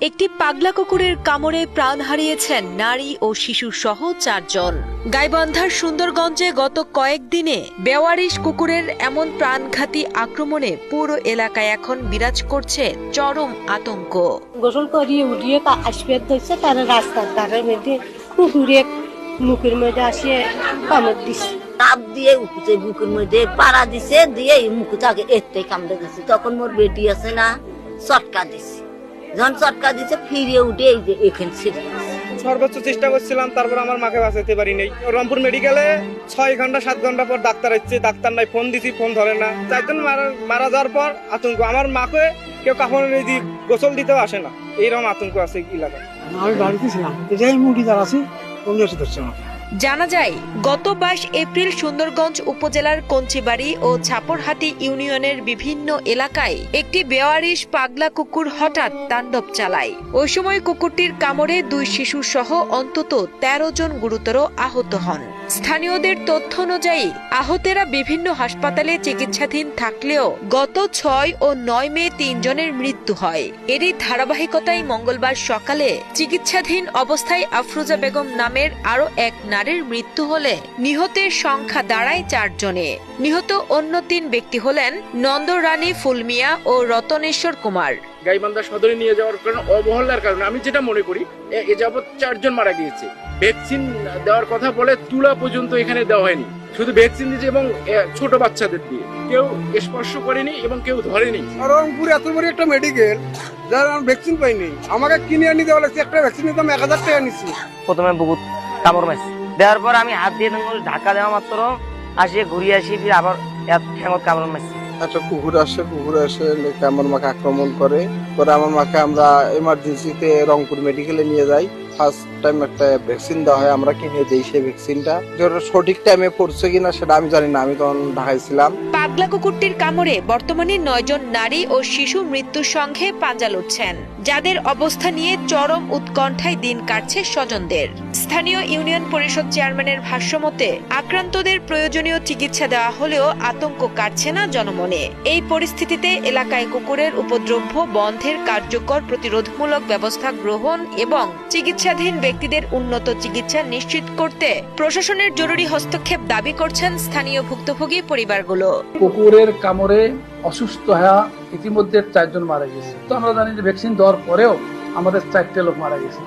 একটি পাগলা কুকুরের কামড়ে প্রাণ হারিয়েছেন নারী ও শিশু সহ 4 জন। গাইবান্ধার সুন্দরগঞ্জে গত কয়েকদিনে বেওয়ারিশ কুকুরের এমন প্রাণঘাতী আক্রমণে পুরো এলাকায় এখন বিরাজ করছে চরম আতঙ্ক। গোসল করিয়ে উঠিয়ে আসবে ধরছে, তারা রাস্তার ধারের মধ্যে কুকুরে মুখের মধ্যে আসিয়ে কামড় দিচ্ছে। তাপ দিয়ে উঠছে বুকের মধ্যে পাড়া দিছে, দিয়ে মুখটাকে এতে কামড়ে দিছে। তখন মোর বেটি আছে না, চটকা দিছে। যখন চটকা দিছে ফিরে উঠে এই যে এখানে ছিঁড়ে সর্বোচ্চ চেষ্টা করছিলাম, তারপর আমার মাকে বাঁচাতে পারি নাই। রংপুর মেডিকেলে 6 ঘন্টা 7 ঘন্টা পর ডাক্তার আসছে, ডাক্তার নাই, ফোন দিছি, ফোন ধরে না। 4 জন মারা যাওয়ার পর আতঙ্ক। আমার মাকে কেউ কাফন দিয়ে গোসল দিতেও আসে না, এইরকম আতঙ্ক আছে এলাকায়। আমি বাড়িতে ছিলাম, যাই মুরগি যারা আছে অন্য এসে ধরছে না। জানা যায়, গত 22 এপ্রিল সুন্দরগঞ্জ উপজেলার কঞ্চিবাড়ি ও ছাপরহাটি ইউনিয়নের বিভিন্ন এলাকায় একটি বেওয়ারিশ পাগলা কুকুর হঠাৎ তাণ্ডব চালায়। ওই সময় কুকুরটির কামড়ে 2 শিশু সহ অন্তত 13 জন গুরুতর আহত হন। স্থানীয়দের তথ্য অনুযায়ী আহতেরা বিভিন্ন হাসপাতালে চিকিৎসাধীন থাকলেও গত 6 ও 9 মে 3 জনের মৃত্যু হয়। এরই ধারাবাহিকতায় মঙ্গলবার সকালে চিকিৎসাধীন অবস্থায় আফরোজা বেগম নামের আরো এক নারীর মৃত্যু হলে নিহতের সংখ্যা দাঁড়ায় 4 জনে। নিহত অন্য 3 ব্যক্তি হলেন নন্দরানী ফুলমিয়া ও রতনেশ্বর কুমার। গাইবান্ধা সদরে নিয়ে যাওয়ার কারণে অবহেলার কারণে আমি যেটা মনে করি এ যাবৎ 4 জন মারা গিয়েছে। ভ্যাকসিন দেওয়ার কথা বলে তুলা পর্যন্ত এখানে দেওয়া হয়নি, শুধু ভ্যাকসিন দিয়েছে এবং ছোট বাচ্চাদের দিয়ে। কেউ স্পর্শ করেনি এবং কেউ ধরেনি। রংপুর এত বড় একটা মেডিকেল, যার ভ্যাকসিন পাইনি, আমাকে কিনে আনি দেওয়া লাগছে। একটা ভ্যাকসিন নিতাম 1000 টাকা নিচ্ছি। প্রথমে বহুত কামড় মারছি, দেওয়ার পর আমি হাত দিয়ে ঢাকা দেওয়া মাত্র আসিয়ে ঘুরিয়ে আসি, আবার ঠ্যাঙত কামড় মারছি। একটা কুকুর এসে আমার মাকে আক্রমণ করে। পরে আমার মাকে আমরা এমার্জেন্সিতে রংপুর মেডিকেলে নিয়ে যাই। ফার্স্ট টাইম একটা ভ্যাকসিন দেওয়া হয়, আমরা কিনে দিই সেই ভ্যাকসিনটা। সঠিক টাইমে পড়ছে কিনা সেটা আমি জানি না, আমি তখন ঢাকায় ছিলাম। পাগলা কুকুরটির কামড়ে বর্তমানে 9 জন নারী ও শিশু মৃত্যুর সঙ্গে পাঞ্জা লুটছেন, যাদের অবস্থা নিয়ে চরম উৎকণ্ঠায় দিন কাটছে স্বজনদের। স্থানীয় ইউনিয়ন পরিষদ চেয়ারম্যানের ভাষ্যমতে আক্রান্তদের প্রয়োজনীয় চিকিৎসা দেওয়া হলেও আতঙ্ক কাটছে না জনমনে। এই পরিস্থিতিতে এলাকায় কুকুরের উপদ্রব্য বন্ধের কার্যকর প্রতিরোধমূলক ব্যবস্থা গ্রহণ এবং চিকিৎসাধীন ব্যক্তিদের উন্নত চিকিৎসা নিশ্চিত করতে প্রশাসনের জরুরি হস্তক্ষেপ দাবি করছেন স্থানীয় ভুক্তভোগী পরিবারগুলো। কুকুরের কামড়ে অসুস্থ হয়ে ইতিমধ্যে 4 জন মারা গেছে। তো আমরা জানি যে ভ্যাকসিন দেওয়ার পরেও আমাদের 4টে লোক মারা গেছে।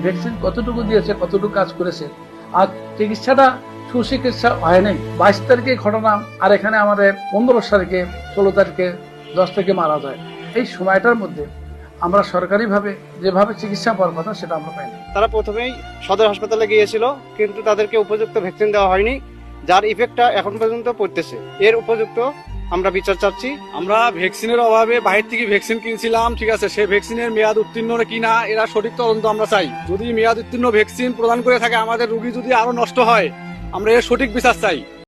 ভ্যাকসিন কতটুকু দিয়েছে, কতটুকু কাজ করেছে, আর চিকিৎসাটা সুচিকিৎসা হয় নাই। 22 তারিখে ঘটনা, আর এখানে আমাদের 15 তারিখে, 16 তারিখে, 10 তারিখে মারা যায়। এই সময়টার মধ্যে আমরা সরকারিভাবে যেভাবে চিকিৎসা পাওয়ার কথা সেটা আমরা পাইনি। তারা প্রথমেই সদর হাসপাতালে গিয়েছিল, কিন্তু তাদেরকে উপযুক্ত ভ্যাকসিন দেওয়া হয়নি, যার ইফেক্টটা এখন পর্যন্ত পড়তেছে। এর উপযুক্ত আমরা বিচার চাচ্ছি। আমরা ভ্যাকসিনের অভাবে বাইরে থেকে ভ্যাকসিন কিনছিলাম, ঠিক আছে, সেই ভ্যাকসিনের মেয়াদ উত্তীর্ণ কিনা এরা সঠিক তদন্ত আমরা চাই। যদি মেয়াদ উত্তীর্ণ ভ্যাকসিন প্রদান করে থাকে, আমাদের রোগী যদি আরো নষ্ট হয়, আমরা এর সঠিক বিচার চাই।